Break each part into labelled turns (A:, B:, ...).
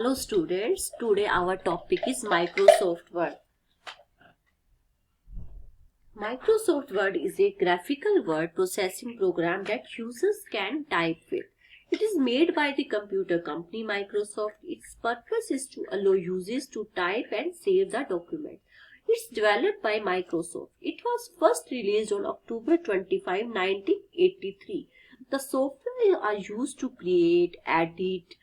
A: Hello students, today our topic is Microsoft Word. Microsoft Word is a graphical word processing program that users can type with. It is made by the computer company Microsoft. Its purpose is to allow users to type and save the document. It's developed by Microsoft. It was first released on October 25, 1983. The software are used to create, edit,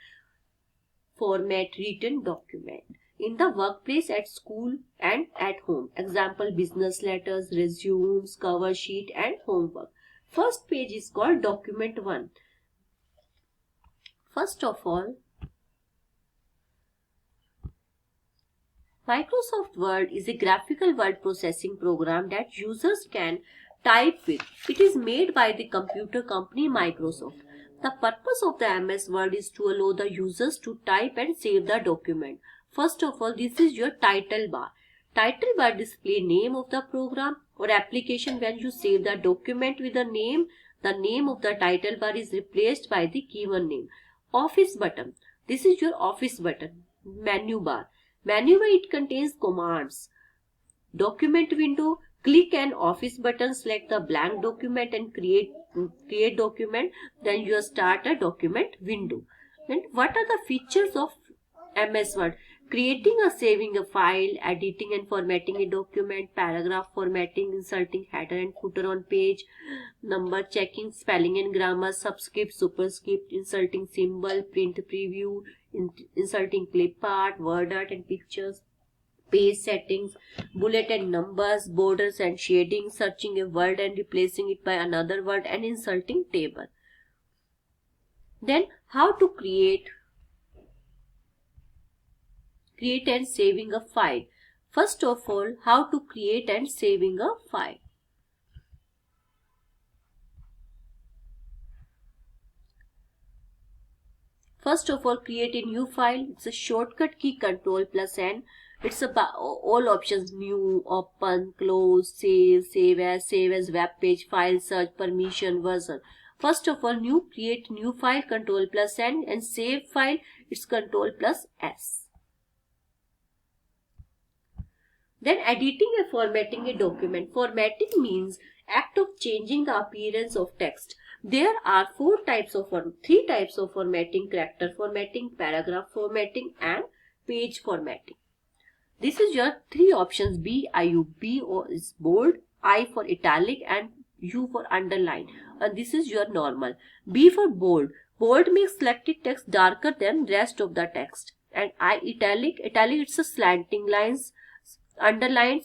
A: format written document in the workplace, at school and at home. Example: business letters, resumes, cover sheet and homework. First page is called document 1. First of all, Microsoft Word is a graphical word processing program that users can type with. It is made by the computer company Microsoft. The purpose of the MS Word is to allow the users to type and save the document. First of all, this is your title bar. Title bar display name of the program or application. When you save the document with the name of the title bar is replaced by the keyword name. Office button. This is your office button. Menu bar. Menu bar, it contains commands. Document window. Click an office button, select the blank document and create document. Then you start a document window. And what are the features of MS Word? Creating or saving a file, editing and formatting a document, paragraph formatting, inserting header and footer on page, number checking, spelling and grammar, subscript, superscript, inserting symbol, print preview, inserting clip art, word art and pictures, page settings, bullet and numbers, borders and shading, searching a word and replacing it by another word, and inserting table. Then how to create and saving a file. First of all, how to create and saving a file. First of all, create a new file. It's a shortcut key, Ctrl+N. It's about all options: new, open, close, save as, web page, file, search, permission, version. First of all, create new file, Ctrl+N, and save file, it's Ctrl+S. Then editing and formatting a document. Formatting means act of changing the appearance of text. There are three types of formatting: character formatting, paragraph formatting and page formatting. This is your three options: B, IU. B is bold, I for italic and U for underline. And this is your normal. B for bold. Bold makes selected text darker than rest of the text. And I, italic. Italic, it's a slanting lines. Underline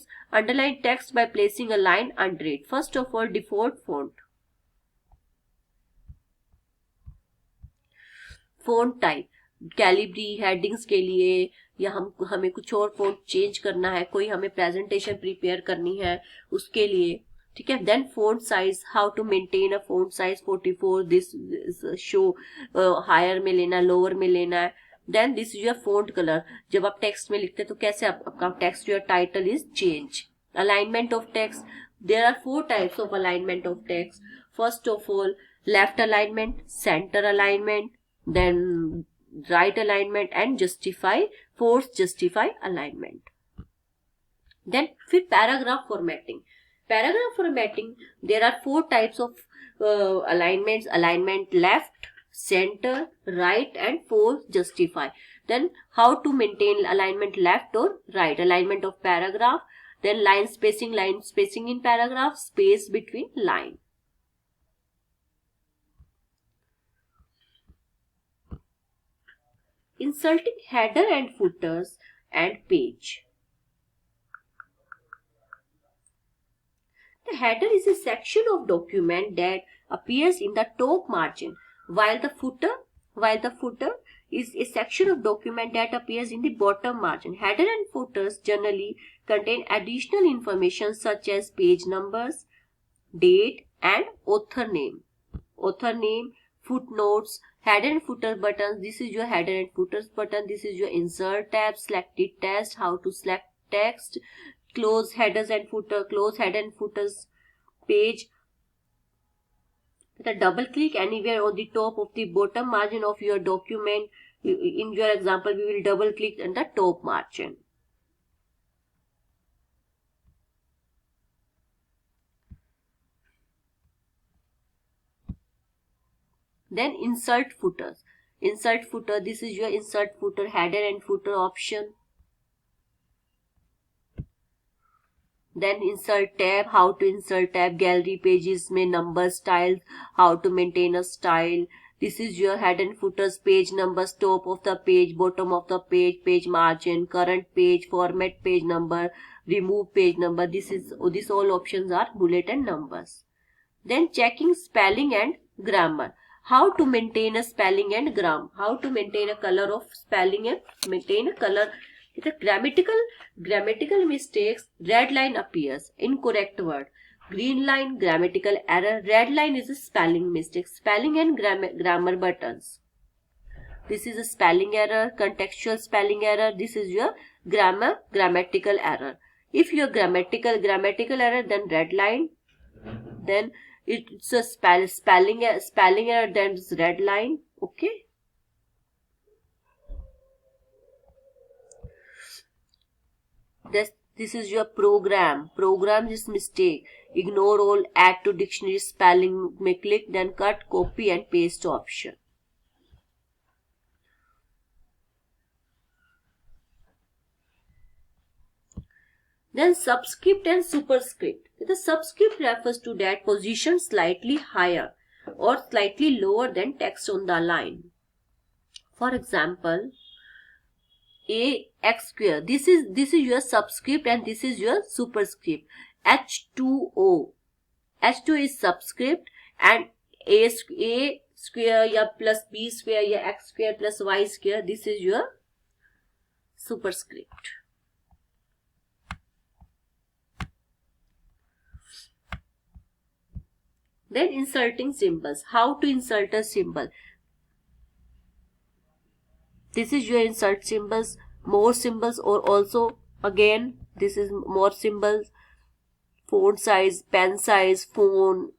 A: text by placing a line under it. First of all, default font. Font type, Calibri, headings के लिए, या हमें कुछ और font change करना है, कोई हमें प्रेजेंटेशन प्रिपेयर करनी है उसके लिए, ठीक है. Then font size, how to maintain a font size 44, this show higher में लेना, लोअर में लेना है. Then this is your font colour. जब आप टेक्स्ट में लिखते हैं तो कैसे आपका text, your title is change. Alignment of text, there are 4 types of alignment of text. First of all, left alignment, centre alignment, then right alignment and force justify alignment. Then फिर paragraph formatting. Paragraph formatting, there are 4 types of alignments: alignment left, center, right and force justify. Then how to maintain alignment left or right? Alignment of paragraph, then line spacing in paragraph, space between line. Inserting header and footers and page. The header is a section of document that appears in the top margin, while the footer is a section of document that appears in the bottom margin. Header and footers generally contain additional information such as page numbers, date and author name, footnotes. Header and footer buttons, this is your header and footers button. This is your insert tab, selected text, how to select text, close headers and footers page. The double click anywhere on the top of the bottom margin of your document In your example, we will double click on the top margin. Then insert footers. Insert footer, this is your insert footer, header and footer option. Then insert tab, how to insert tab, gallery pages में number styles, how to maintain a style. This is your head and footers, page numbers, top of the page, bottom of the page, page margin, current page, format page number, remove page number. This all options are bullet and numbers. Then checking spelling and grammar. How to maintain a spelling and grammar. How to maintain a color of spelling and maintain a color. The grammatical mistakes, red line appears, incorrect word. Green line, grammatical error. Red line is a spelling mistake. Spelling and grammar buttons. This is a spelling error, contextual spelling error. This is your grammatical error. If your grammatical error, then red line. Then it's a spelling error, then it's red line. Okay. This is your program. Program is mistake. Ignore all, add to dictionary spelling. May click, then cut, copy and paste option. Then subscript and superscript. The subscript refers to that position slightly higher or slightly lower than text on the line. For example, a x square. This is your subscript and this is your superscript. H2O. H2 is subscript and a square या plus b square या x square plus y square. This is your superscript. Then inserting symbols. How to insert a symbol. This is your insert symbols, more symbols, or also again this is more symbols, font size, pen size, phone.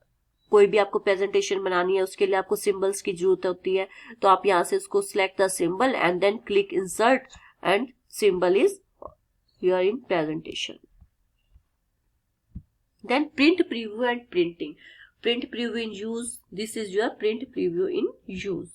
A: कोई भी आपको presentation बनानी है उसके लिए आपको symbols की जरूरत होती है, तो आप यहाँ से उसको select the symbol and then click insert and symbol is here in presentation. Then print preview and printing. Print preview in use. This is your print preview in use.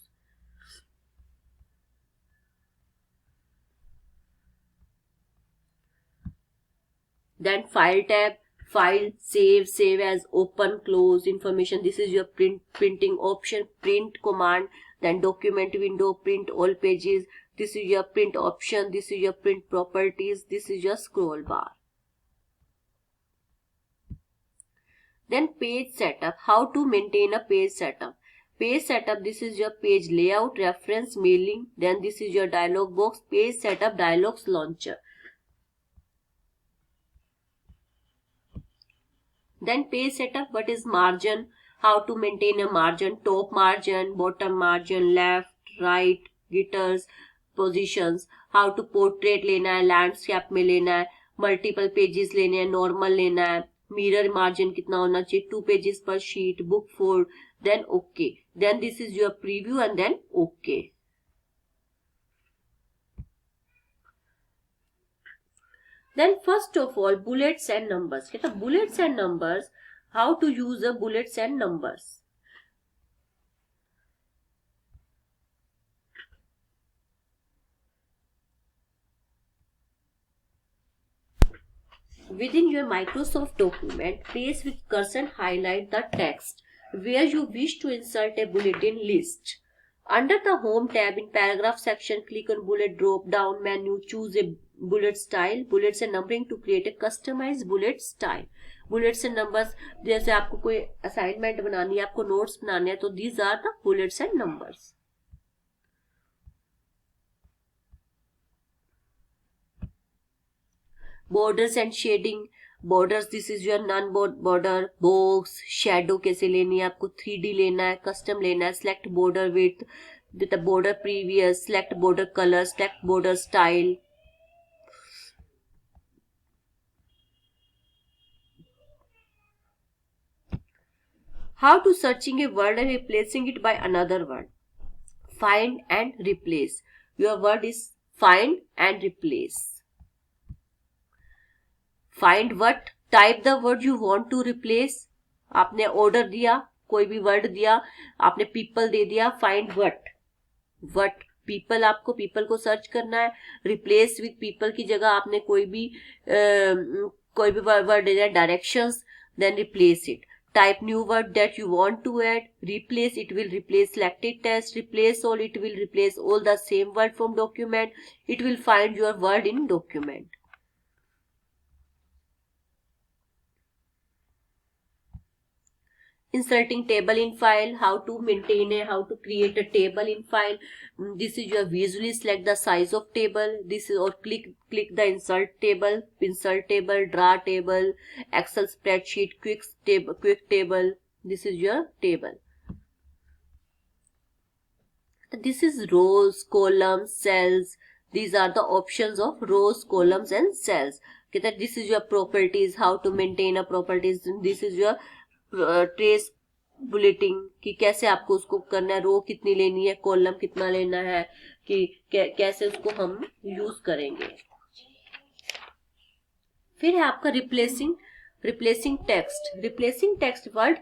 A: Then file tab, file, save as, open, close, information. This is your printing option, print command. Then document window, print all pages. This is your print option. This is your print properties. This is your scroll bar. Then page setup. How to maintain a page setup. Page setup, this is your page layout, reference, mailing. Then this is your dialog box, page setup, dialogs launcher. Then page setup, what is margin? How to maintain a margin, top margin, bottom margin, left, right, gutters, positions. How to portrait लेना है, landscape में लेना है, multiple pages लेने हैं, normal लेना है, mirror margin कितना होना चाहिए, 2 pages per sheet, book fold, then okay. Then this is your preview and then okay. Then first of all, bullets and numbers. Okay, bullets and numbers. How to use the bullets and numbers. Within your Microsoft document, place with cursor and highlight the text where you wish to insert a bulletin list. Under the Home tab in Paragraph section, click on Bullet drop-down menu, choose a bullet style, bullets and numbering to create a customized bullet style. Bullets and numbers, जैसे आपको कोई assignment बनानी है, आपको notes बनाने हैं, तो these are the bullets and numbers. Borders and shading. Borders, this is your non border, box, shadow कैसे लेनी है, आपको 3D लेना है, custom लेना है, select border width, with the border previous, select border color, select border style. How to searching a word and replacing it by another word. Find and replace. your word is find and replace. Find what, type the word you want to replace. आपने order दिया, कोई भी word दिया, आपने people दे दिया, find what people, आपको people को search करना है. replace with people की जगह आपने कोई भी word दे दिया, directions, then replace it. Type new word that you want to add. Replace, it will replace selected text. Replace all, it will replace all the same word from document. It will find your word in document. Inserting table in file, how to maintain how to create a table in file. This is your visually select the size of table. This is, or click the insert table, draw table, Excel spreadsheet, quick table. This is your table. This is rows, columns, cells. These are the options of rows, columns and cells. Okay, that this is your properties, how to maintain a properties. This is your ट्रेस बुलेटिंग कि कैसे आपको उसको करना है, रो कितनी लेनी है, कॉलम कितना लेना है, कि कैसे उसको हम यूज करेंगे. फिर है आपका replacing text. Word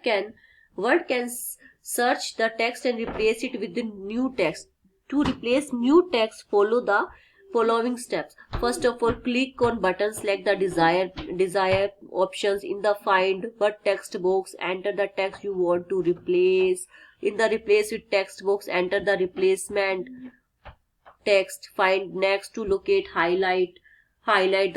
A: can search the text and replace it with the new text. To replace new text, follow the following steps. First of all, click on button, select the desired options in the find what text box, enter the text you want to replace. In the replace with text box, enter the replacement text. Find next to locate, highlight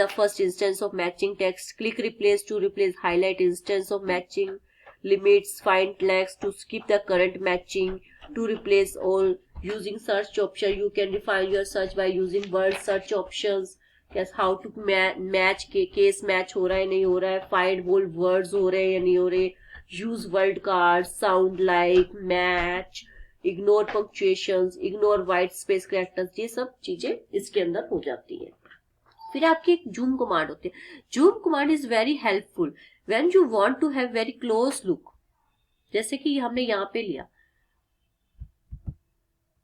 A: the first instance of matching text. Click replace to replace, highlight instance of matching. Limits, find next to skip the current matching. To replace all, using search option, you can define your search by using word search options. Yes, how to match, case match हो रहा है नहीं हो रहा है, find whole words हो रहे हैं या नहीं हो रहे, use word cards, sound like, match, ignore punctuations, ignore white space characters. ये सब चीजें इसके अंदर हो जाती हैं. फिर आपकी एक जूम कमांड होती है. Zoom command is very helpful when you want to have very close look. जैसे कि हमने यहाँ पे लिया,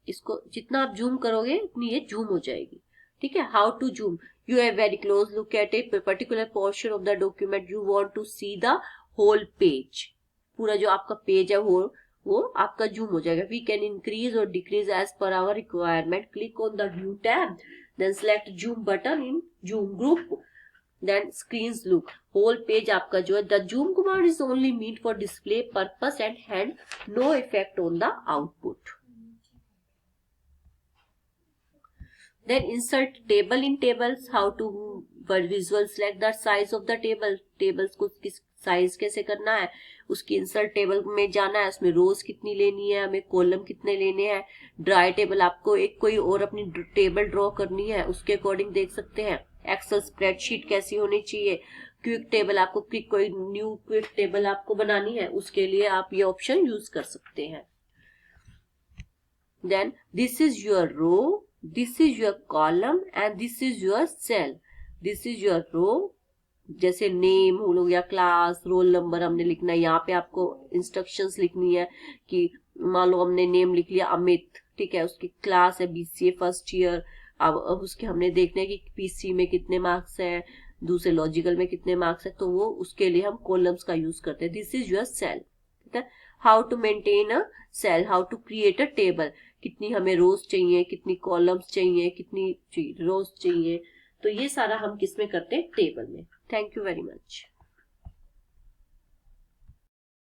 A: इसको जितना आप जूम करोगे उतनी ये जूम हो जाएगी. ठीक है. How to zoom, you have very close look at a particular portion of the document, you want to see the whole page. पूरा जो आपका पेज है वो आपका जूम हो जाएगा. वी कैन इंक्रीज और decrease as per our requirement. Click on the view tab, then select zoom button in zoom group, then screens look. Whole page आपका जो है. The zoom command is only mean for display purpose and had no effect on the output. Then insert table in tables. How to visual select the size of the table. Tables को किस size कैसे करना है, उसकी insert table में जाना है, उसमें रोज कितनी लेनी है, हमें कॉलम कितने लेने हैं. ड्राई टेबल, आपको एक कोई और अपनी टेबल ड्रॉ करनी है उसके अकॉर्डिंग देख सकते हैं. एक्सेल स्प्रेडशीट कैसी होनी चाहिए. क्विक टेबल, आपको कोई न्यू क्विक टेबल आपको बनानी है, उसके लिए आप ये ऑप्शन यूज कर सकते हैं. Then this is your row, this is your column and this is your cell. This is your row, जैसे नेम हो गया, क्लास, रोल नंबर हमने लिखना है. यहाँ पे आपको इंस्ट्रक्शंस लिखनी है कि मान लो हमने नेम लिख लिया अमित, ठीक है, उसकी क्लास है BCA फर्स्ट ईयर. अब उसके हमने देखना है कि PC में कितने मार्क्स हैं, दूसरे लॉजिकल में कितने मार्क्स है, तो वो उसके लिए हम कॉलम्स का यूज करते हैं. This is your cell. ठीक है. How to maintain a cell, how to create a table. कितनी हमें रोज चाहिए, कितनी कॉलम्स चाहिए, कितनी रोज चाहिए, तो ये सारा हम किस में करते हैं, टेबल में. Thank you very much.